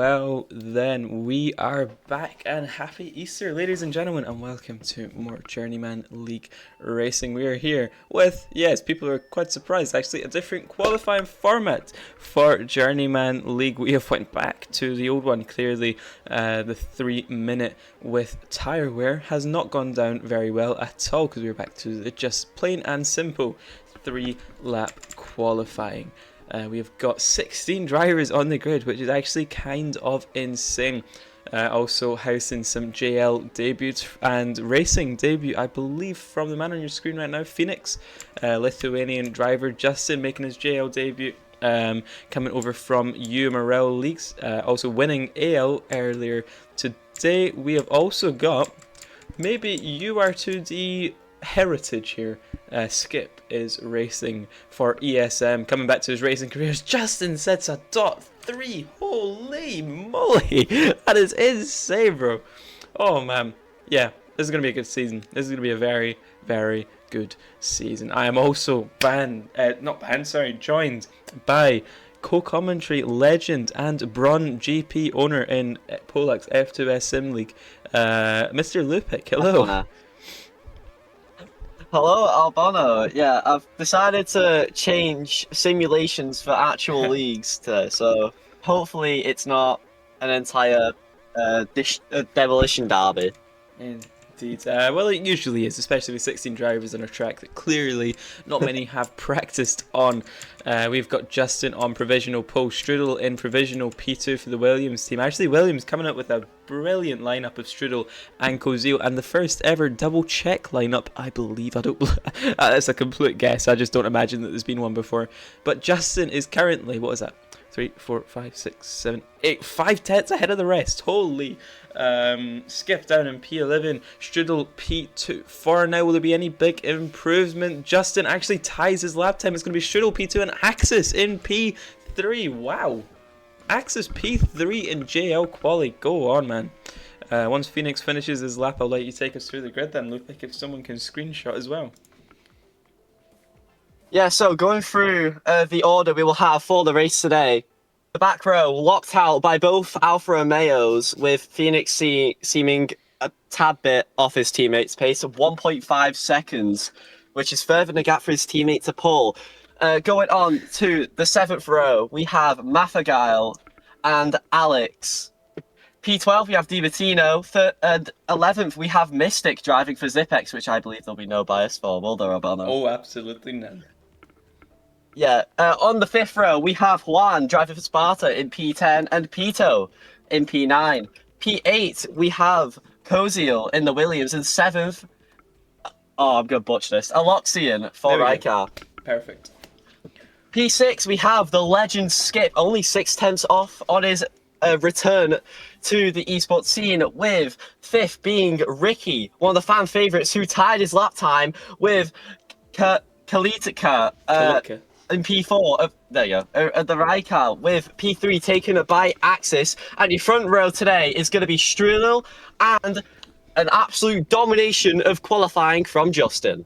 Well, then we are back, and happy Easter, ladies and gentlemen, and welcome to more Journeyman League racing. We are here with, yes, people are quite surprised actually, a different qualifying format for Journeyman League. We have went back to the old one. Clearly, the 3 minute with tyre wear has not gone down very well at all, because we are back to the just plain and simple 3-lap qualifying. We have got 16 drivers on the grid, which is actually kind of insane. Also housing some JL debuts and racing debut, I believe, from the man on your screen right now, Phoenix. Lithuanian driver Justin making his JL debut, coming over from UMRL Leagues, also winning AL earlier today. We have also got maybe UR2D heritage here. Skip is racing for ESM, coming back to his racing careers. Justin sets a .3. Holy moly, that is insane, bro. Oh man, yeah, this is gonna be a good season. This is gonna be a very, very good season. I am also joined by co-commentary legend and Bron GP owner in Polak's F2S Sim League, Mr. Lupik. Hello. Hello, Albano. Yeah, I've decided to change simulations for actual leagues today, so hopefully it's not an entire demolition derby. Indeed. Well, it usually is, especially with 16 drivers on a track that clearly not many have practiced on. We've got Justin on provisional pole, Strudel in provisional P2 for the Williams team. Actually, Williams coming up with a brilliant lineup of Strudel and Kozil, and the first ever double check lineup, I believe. That's a complete guess. I just don't imagine that there's been one before. But Justin is currently, what is that? 3, 4, 5, 6, 7, 8, 5 tenths ahead of the rest. Holy. Skip down in P11, Strudel P2. For now, will there be any big improvement? Justin actually ties his lap time. It's going to be Strudel P2 and Axis in P3. Wow. Axis P3 in JL quali. Go on, man. Once Phoenix finishes his lap, I'll let you take us through the grid then, Lupik, if someone can screenshot as well. Yeah, so going through the order we will have for the race today. The back row locked out by both Alpha Romeos, with Phoenix seeming a tad bit off his teammates' pace of 1.5 seconds, which is further the gap for his teammate to pull. Going on to the 7th row, we have Mafagile and Alex. P12, we have DiBattino. And 11th, we have Mystic driving for Zipex, which I believe there'll be no bias for, will there, Albano? Oh, absolutely none. Yeah, on the 5th row, we have Juan driving for Sparta in P10 and Pito in P9. P8, we have Kozil in the Williams. And 7th, I'm going to butcher this, Aloxian for Raikar. Perfect. P6, we have the legend Skip, only 6 tenths off on his return to the esports scene, with 5th being Ricky, one of the fan favourites who tied his lap time with Kalitka. In P4, there you go, at the Raikar, with P3 taken by Axis. And your front row today is going to be Strudel and an absolute domination of qualifying from Justin.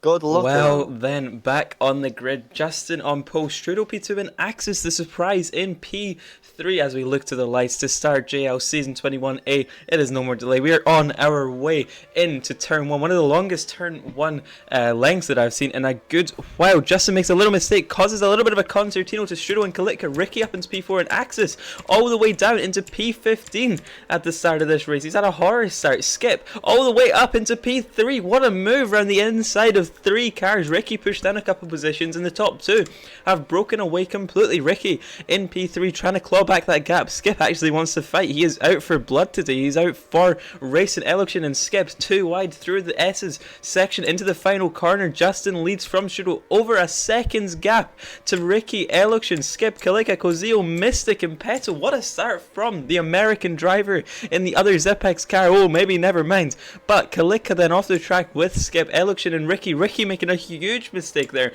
Good luck. Well, then, back on the grid, Justin on pole, Strudel P2 and Axis the surprise in P3 as we look to the lights to start JL Season 21A. It is no more delay. We are on our way into Turn 1, one of the longest Turn 1 lengths that I've seen in a good while. Justin makes a little mistake, causes a little bit of a concertino to Strudel and Kalitka. Ricky up into P4 and Axis all the way down into P15 at the start of this race. He's had a horror start. Skip all the way up into P3. What a move around the inside of 3 cars. Ricky pushed down a couple positions, and the top 2 have broken away completely. Ricky in P3 trying to claw back that gap. Skip actually wants to fight. He is out for blood today. He's out for racing. Eloxian and Skip's too wide through the S's section into the final corner. Justin leads from Strudel over a second's gap to Ricky, Eloxian, Skip, Kalitka, Kozil, Mystic and Petal. What a start from the American driver in the other Zipex car. Oh, maybe never mind. But Kalitka then off the track with Skip, Eloxian and Ricky. Ricky making a huge mistake there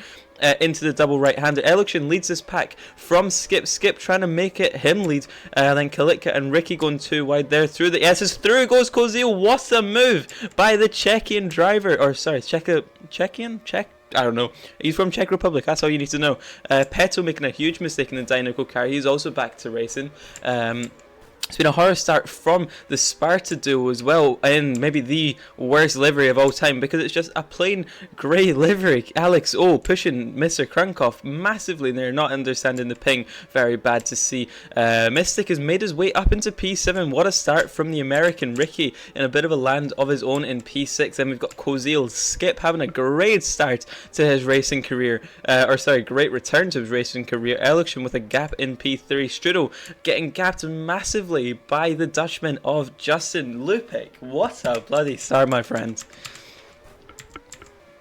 into the double right-hander. Eloxian leads this pack from Skip. Skip trying to make it him lead. Then Kalitka and Ricky going too wide there through the S's. Through goes Kozil. What a move by the Czechian driver. Or sorry, Czech I don't know. He's from Czech Republic. That's all you need to know. Peto making a huge mistake in the Dinoco car. He's also back to racing. It's been a horror start from the Sparta duo as well, in maybe the worst livery of all time, because it's just a plain grey livery. Alex O pushing Mr. Krunkoff massively, and they're not understanding the ping. Very bad to see. Mystic has made his way up into P7. What a start from the American. Ricky in a bit of a land of his own in P6. Then we've got Kozil. Skip having a great start to his racing career, great return to his racing career. Election with a gap in P3. Strudel getting gapped massively by the Dutchman of Justin Lupik. What a bloody start, my friend.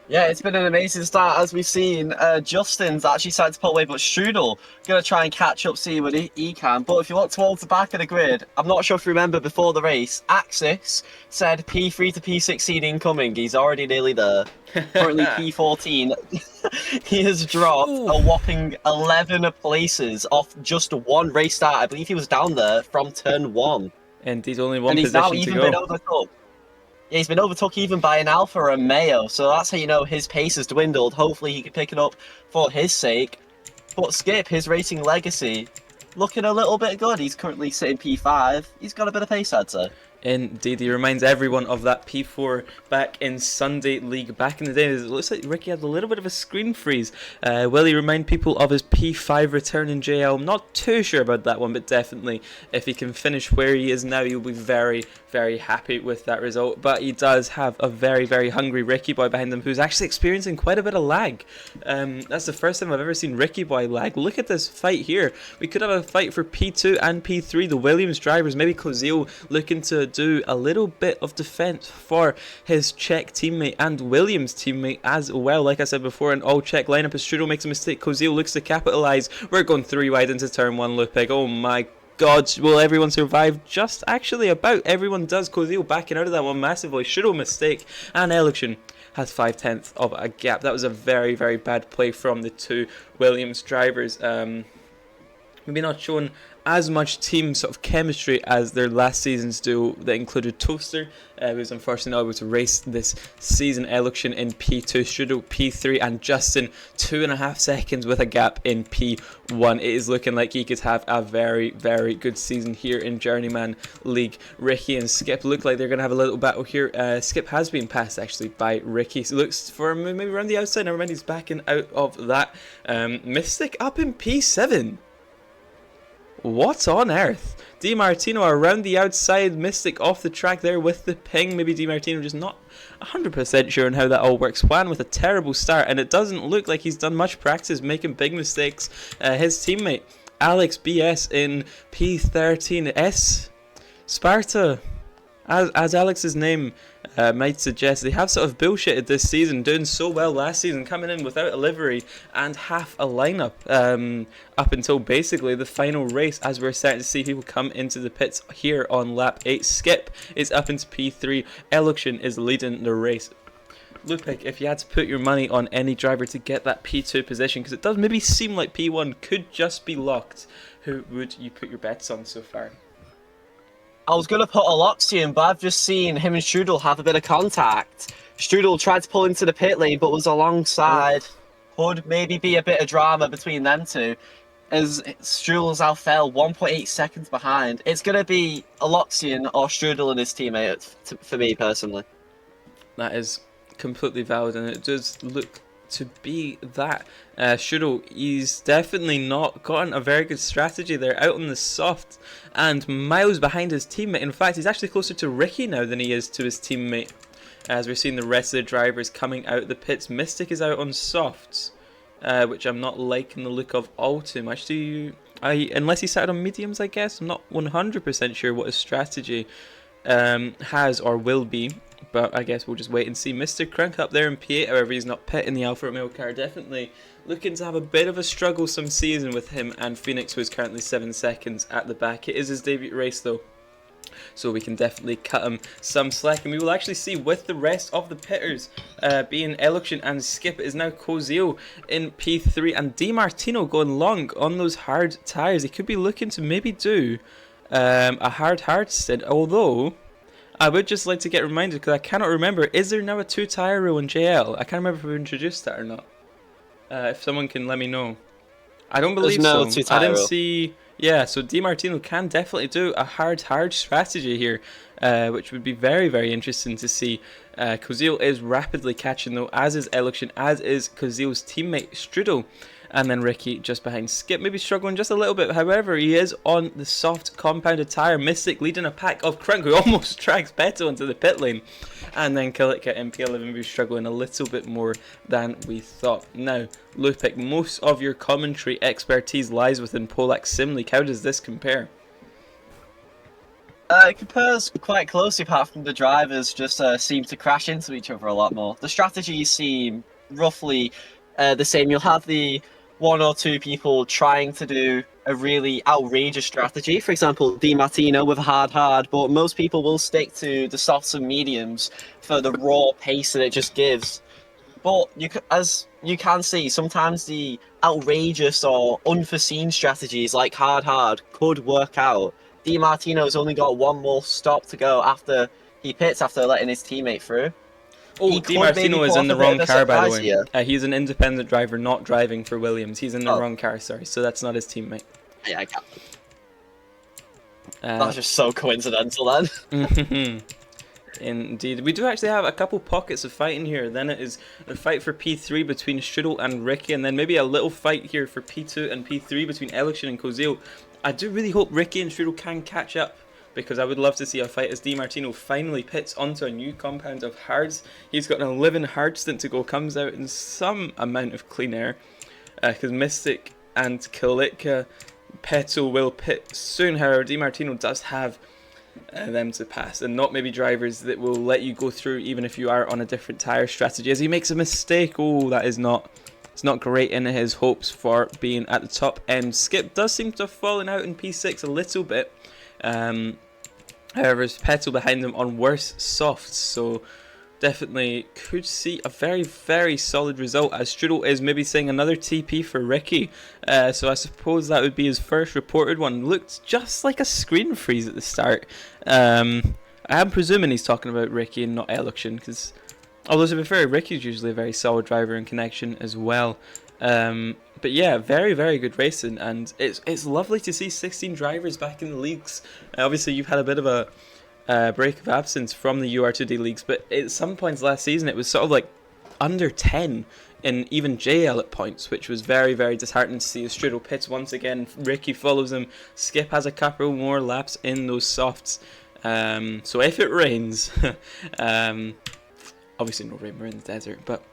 Yeah, it's been an amazing start, as we've seen. Justin's actually started to pull away, but Strudel going to try and catch up, see what he can. But if you look towards the back of the grid, I'm not sure if you remember before the race, Axis said P3 to P16 incoming. He's already nearly there. Currently P14. He has dropped a whopping 11 places off just one race start. I believe he was down there from turn 1. And he's only one and he's position now to even go. been overtook. Yeah, he's been overtook even by an Alpha or a Mayo, so that's how you know his pace has dwindled. Hopefully he can pick it up for his sake. But Skip, his racing legacy, looking a little bit good. He's currently sitting P5. He's got a bit of pace, I'd say. Indeed, he reminds everyone of that P4 back in Sunday League back in the day. It looks like Ricky had a little bit of a screen freeze. Will he remind people of his P5 return in JL? I'm not too sure about that one, but definitely if he can finish where he is now, you'll be very, very happy with that result. But he does have a very, very hungry Ricky Boy behind him who's actually experiencing quite a bit of lag. That's the first time I've ever seen Ricky Boy lag. Look at this fight here. We could have a fight for P2 and P3. The Williams drivers, maybe Kozil looking to do a little bit of defense for his Czech teammate and Williams teammate as well. Like I said before, an all Czech lineup. As Strudel makes a mistake, Kozil looks to capitalize. We're going 3 wide into turn 1, Lupik. Oh my God, will everyone survive? Just actually about everyone does. Kozil backing out of that one massively. Strudel mistake, and Election has 5/10 of a gap. That was a very, very bad play from the two Williams drivers. Maybe not showing as much team sort of chemistry as their last season's duo that included Toaster, who was unfortunately not able to race this season. Election in P2, Strudel P3, and Justin 2.5 seconds with a gap in P1. It is looking like he could have a very, very good season here in Journeyman League. Ricky and Skip look like they're going to have a little battle here. Skip has been passed actually by Ricky. So looks for maybe around the outside. Never mind, he's backing out of that. Mystic up in P7. What on earth? Di Martino around the outside, Mystic off the track there with the ping. Maybe Di Martino just not 100% sure on how that all works. Juan with a terrible start, and it doesn't look like he's done much practice, making big mistakes. His teammate, Alex BS in P13S. Sparta, as Alex's name might suggest, they have sort of bullshitted this season, doing so well last season, coming in without a livery and half a lineup up until basically the final race, as we're starting to see people come into the pits here on lap 8. Skip is up into P3, Election is leading the race. Lupik, if you had to put your money on any driver to get that P2 position, because it does maybe seem like P1 could just be locked, who would you put your bets on so far? I was going to put Aloxian, but I've just seen him and Strudel have a bit of contact. Strudel tried to pull into the pit lane, but was alongside. Could maybe be a bit of drama between them two, as Strudel's now fell 1.8 seconds behind. It's going to be Aloxian or Strudel and his teammate for me personally. That is completely valid, and it does look to be that. Strudel, he's definitely not gotten a very good strategy there, out on the soft and miles behind his teammate. In fact, he's actually closer to Ricky now than he is to his teammate, as we're seeing the rest of the drivers coming out the pits. Mystic is out on softs, which I'm not liking the look of all too much. Unless he started on mediums, I guess. I'm not 100% sure what his strategy has or will be, but I guess we'll just wait and see. Mr. Crunk up there in P8, however, he's not pitting the Alfa Romeo car. Definitely looking to have a bit of a struggle some season with him and Phoenix, who is currently 7 seconds at the back. It is his debut race though, so we can definitely cut him some slack. And we will actually see with the rest of the pitters, being Election and Skip, it is now Kozil in P3 and Di Martino going long on those hard tyres. He could be looking to maybe do a hard stint, although I would just like to get reminded, because I cannot remember, is there now a 2-tire rule in JL? I can't remember if we introduced that or not. If someone can let me know. I don't There's believe no so. I two-tire didn't rule. see... Yeah, so DiMartino can definitely do a hard strategy here, which would be very, very interesting to see. Kozil is rapidly catching though, as is Eluxion, as is Kozil's teammate Strudel. And then Ricky just behind Skip, maybe struggling just a little bit. However, he is on the soft compounded tyre. Mystic leading a pack of Krunk, who almost drags Beto into the pit lane. And then Kalitka and P11 struggling a little bit more than we thought. Now, Lupik, most of your commentary expertise lies within Polak Sim League. How does this compare? It compares quite closely, apart from the drivers just seem to crash into each other a lot more. The strategies seem roughly the same. You'll have the 1 or 2 people trying to do a really outrageous strategy. For example, DiMartino with hard, but most people will stick to the softs and mediums for the raw pace that it just gives. But as you can see, sometimes the outrageous or unforeseen strategies like hard could work out. DiMartino's only got one more stop to go after he pits, after letting his teammate through. Oh, He could maybe DiMartino is pull in off the a bit wrong of a car, by the surprise way. here. He's an independent driver, not driving for Williams. He's in the wrong car, sorry. So that's not his teammate. Yeah, I can't. That's just so coincidental then. Indeed. We do actually have a couple pockets of fighting here. Then it is a fight for P3 between Strudel and Ricky, and then maybe a little fight here for P2 and P3 between Eluxion and Kozil. I do really hope Ricky and Strudel can catch up, because I would love to see a fight as DiMartino finally pits onto a new compound of hards. He's got an 11 hard stint to go, comes out in some amount of clean air, because Mystic and Kalitka Petal will pit soon. However, DiMartino does have them to pass, and not maybe drivers that will let you go through even if you are on a different tyre strategy. As he makes a mistake, oh, that is not... It's not great in his hopes for being at the top end. Skip does seem to have fallen out in P6 a little bit. However, there's Petal behind him on worse softs, so definitely could see a very, very solid result, as Strudel is maybe saying another TP for Ricky. So I suppose that would be his first reported one. Looked just like a screen freeze at the start. I am presuming he's talking about Ricky and not Eluxion, because although to be fair, Ricky's usually a very solid driver in connection as well. But yeah, very, very good racing, and it's lovely to see 16 drivers back in the leagues. Obviously, you've had a bit of a break of absence from the UR2D leagues, but at some points last season it was sort of like under 10 in even JL at points, which was very, very disheartening to see. Strudel pits once again, Ricky follows him, Skip has a couple more laps in those softs. So if it rains, obviously no rain, we're in the desert, but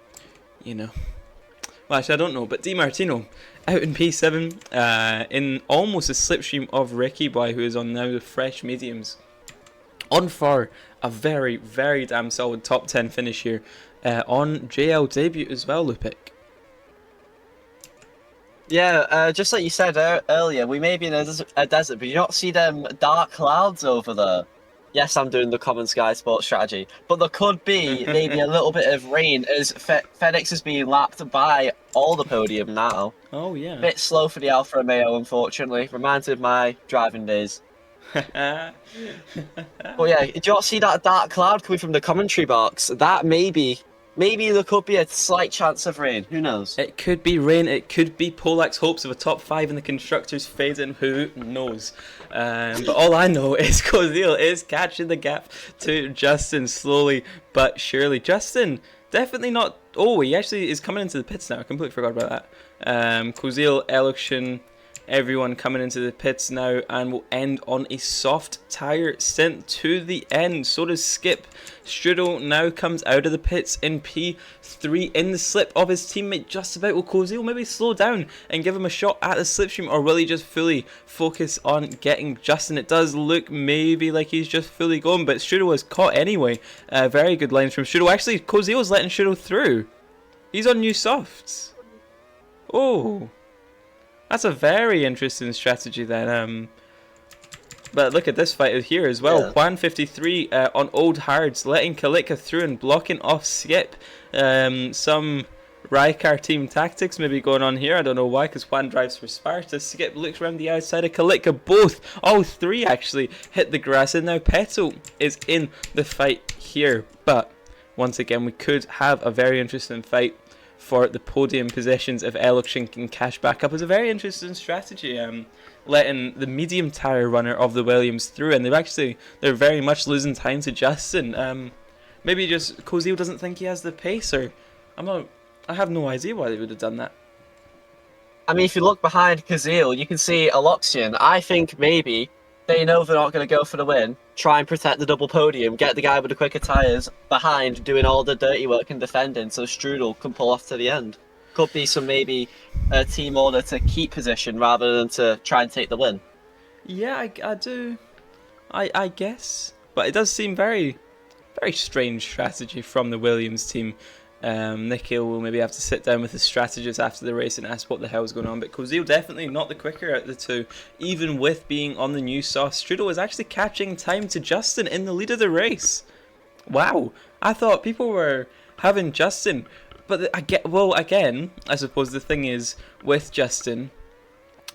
you know. Well, actually, I don't know, but DiMartino out in P7 in almost a slipstream of Ricky Boy, who is on now the fresh mediums. On for a very, very damn solid top 10 finish here on JL debut as well, Lupik. Yeah, just like you said earlier, we may be in a desert, but you don't see them dark clouds over there. Yes, I'm doing the common Sky Sports strategy, but there could be maybe a little bit of rain, as FedEx is being lapped by all the podium now. Oh, yeah. Bit slow for the Alfa Romeo, unfortunately. Reminds me of my driving days. But yeah, did you not see that dark cloud coming from the commentary box? That maybe there could be a slight chance of rain. Who knows? It could be rain. It could be Polak's hopes of a top 5 in the constructors fading. Who knows? But all I know is Kozil is catching the gap to Justin slowly but surely. Justin definitely not. Oh, he actually is coming into the pits now. I completely forgot about that. Kozil, Eluxion, everyone coming into the pits now, and will end on a soft tyre stint to the end. So does Skip. Strudel now comes out of the pits in P3 in the slip of his teammate just about. Will Kozil maybe slow down and give him a shot at the slipstream, or will he just fully focus on getting Justin? It does look maybe like he's just fully going, but Strudel is caught anyway. Very good lines from Strudel. Actually, Kozil is letting Strudel through. He's on new softs. Oh, that's a very interesting strategy then. But look at this fight here as well. Yeah. Juan 53 on old hards, letting Kalitka through and blocking off Skip. Some Raikar team tactics maybe going on here. I don't know why, because Juan drives for Sparta. Skip looks around the outside of Kalitka. All three actually hit the grass, and now Petal is in the fight here. But once again, we could have a very interesting fight for the podium positions if Elukshin can cash back up. It's a very interesting strategy, letting the medium tire runner of the Williams through, and they're very much losing time to Justin. Maybe just Kozil doesn't think he has the pace, or I have no idea why they would have done that. I mean, if you look behind Kazil, you can see Aloxian. I think maybe they know they're not going to go for the win. Try and protect the double podium. Get the guy with the quicker tyres behind, doing all the dirty work and defending, so Strudel can pull off to the end. Could be some maybe team order to keep position rather than to try and take the win. Yeah, I do. I guess, but it does seem very strange strategy from the Williams team. Nikhil will maybe have to sit down with the strategist after the race and ask what the hell is going on, but Kozil definitely not the quicker out of the two, even with being on the new sauce. Strudel is actually catching time to Justin in the lead of the race. Wow, I thought people were having Justin, but again, I suppose the thing is with Justin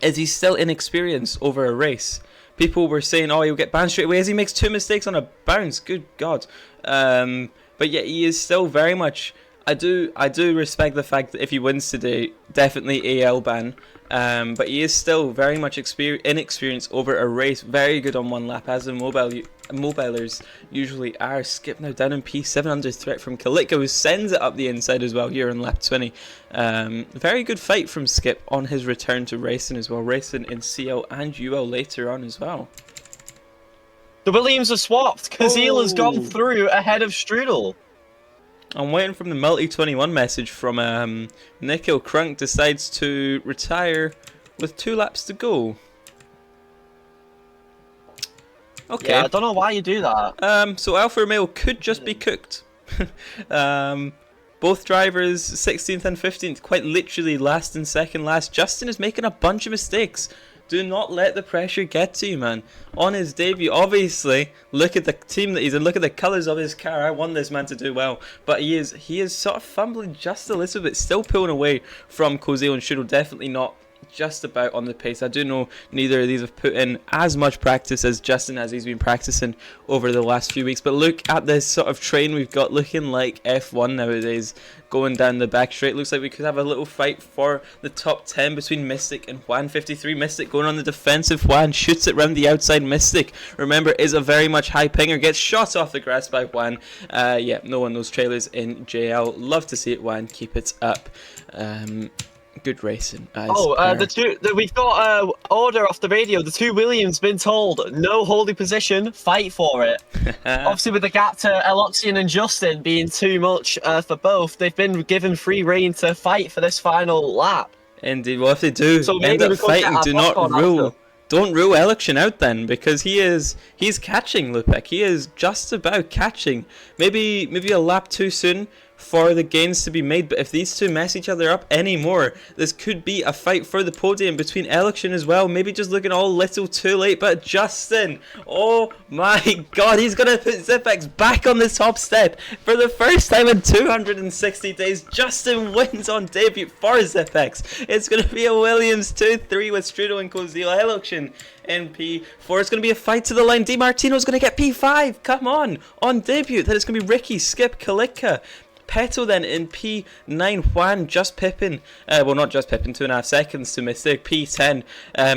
is he's still inexperienced over a race. People were saying, oh, he'll get banned straight away as he makes 2 mistakes on a bounce. Good God. But yet he is still very much... I do respect the fact that if he wins today, definitely AL ban. But he is still very much inexperienced over a race. Very good on one lap, as the mobilers usually are. Skip now down in P7 under threat from Kalitka, who sends it up the inside as well here in lap 20. Very good fight from Skip on his return to racing as well. Racing in CL and UL later on as well. The Williams have swapped. Kazil has gone through ahead of Strudel. I'm waiting from the Multi21 message from Nikhil. Crunk decides to retire with 2 laps to go. Okay. Yeah, I don't know why you do that. So Alfa Romeo could just be cooked. Both drivers, 16th and 15th, quite literally last and second last. Justin is making a bunch of mistakes. Do not let the pressure get to you, man. On his debut, obviously, look at the team that he's in. Look at the colours of his car. I want this man to do well. But he is sort of fumbling just a little bit. Still pulling away from Kozil and Strudel. Definitely not just about on the pace. I do know neither of these have put in as much practice as Justin as he's been practicing over the last few weeks. But look at this sort of train we've got, looking like F1 nowadays, going down the back straight. Looks like we could have a little fight for the top 10 between Mystic and Juan. 53 Mystic going on the defensive. Juan shoots it round the outside. Mystic, remember, is a very much high pinger, gets shot off the grass by Juan. Yeah, no one knows trailers in JL. Love to see it, Juan. Keep it up. Good racing. We've got order off the radio. The 2 Williams been told no holding position, fight for it. Obviously, with the gap to Eloxian and Justin being too much for both, they've been given free rein to fight for this final lap. Indeed. Well, if they do end up fighting, don't rule Elukshin out then, because he's catching Lupek. He is just about catching. Maybe a lap too soon for the gains to be made, but if these two mess each other up anymore, this could be a fight for the podium between Elukshin as well. Maybe just looking all little too late, but Justin, oh my god, he's gonna put Zipex back on the top step for the first time in 260 days. Justin wins on debut for Zipex. It's gonna be a Williams 2-3 with Strudel and Kozil. Elukshin in P4. It's going to be a fight to the line. Di Martino's going to get P5. Come on debut. Then it's going to be Ricky, Skip, Kalitka. Petal then in P9, Juan just pipping, well not just pipping, 2.5 seconds to Mystic, P10,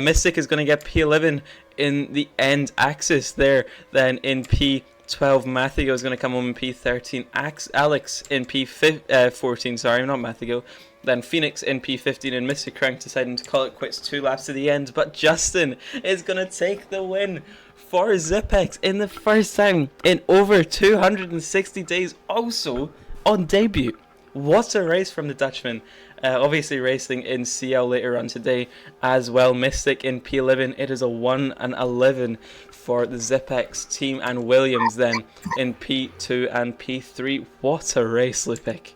Mystic is going to get P11 in the end axis there, then in P12 Mathigo is going to come home in P13, Alex in P14, sorry, not Mathigo, then Phoenix in P15 and Mr. Crank deciding to call it quits 2 laps to the end, but Justin is going to take the win for Zipex in the first time in over 260 days, also on debut. What a race from the Dutchman. Obviously racing in CL later on today as well. Mystic in P11. It is a 1-11 for the Zipex team, and Williams then in P2 and P3. What a race, Lupik.